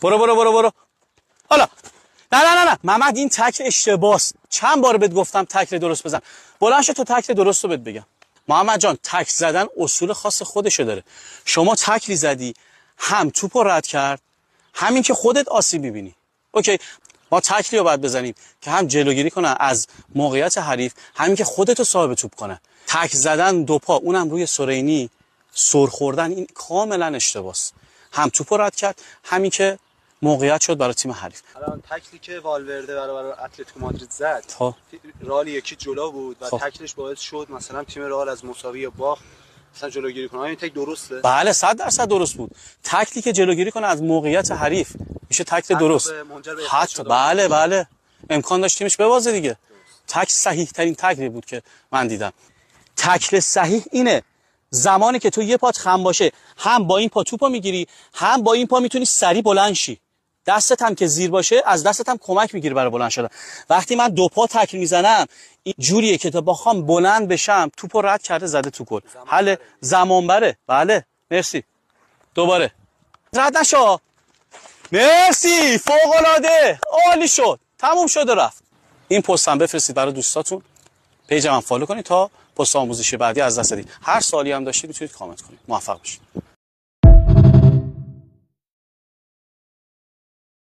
برو. حالا نه محمد این تکل اشتباهه. چند بار بهت گفتم تکل درست بزن. بلند شو تا تکل درست رو بهت بگم. محمد جان تکل زدن اصول خاص خودشو داره. شما تکلی زدی هم توپو رد کرد، همین که خودت آسیب می‌بینی. اوکی، ما تکلی رو باید بزنیم که هم جلوگیری کنه از موقعیت حریف، همین که خودتو صاحب توپ کنه. تکل زدن دو پا اونم روی سرینی سر خوردن این کاملا اشتباهه. هم توپو رد کرد، همین که موقعیت شد برای تیم حریف. الان تکلی که والورده برای اتلتیکو مادرید زد، رئال یکی جلو بود و تکلش باعث شد مثلا تیم رئال از مساوی باخت مثلا جلوگیری کنه. این تک درسته؟ بله 100% درست بود. تکلی که جلوگیری کنه از موقعیت حریف میشه تکل درست. حتی بله امکان داشت تیمش ببازه دیگه. تکل صحیح ترین تکلی بود که من دیدم. تکل صحیح اینه زمانی که تو یه پات خم باشه، هم با این پا توپو میگیری، هم با این پا میتونی سری بلند شی. دستت هم که زیر باشه از دستت هم کمک میگیری برای بلند شدن. وقتی من دو پا تکل میزنم این جوریه که تا بخوام بلند بشم توپو رد کرده زده تو گل. حل زمان بره. بله مرسی. دوباره رد نشو. مرسی فوق العاده عالی شد. تموم شد و رفت. این پست هم بفرستید برای دوستاتون. پیجم هم فالو کنید تا پست آموزشی بعدی از دست ندید. هر سوالی هم داشتید میتونید کامنت کنید. موفق باشید.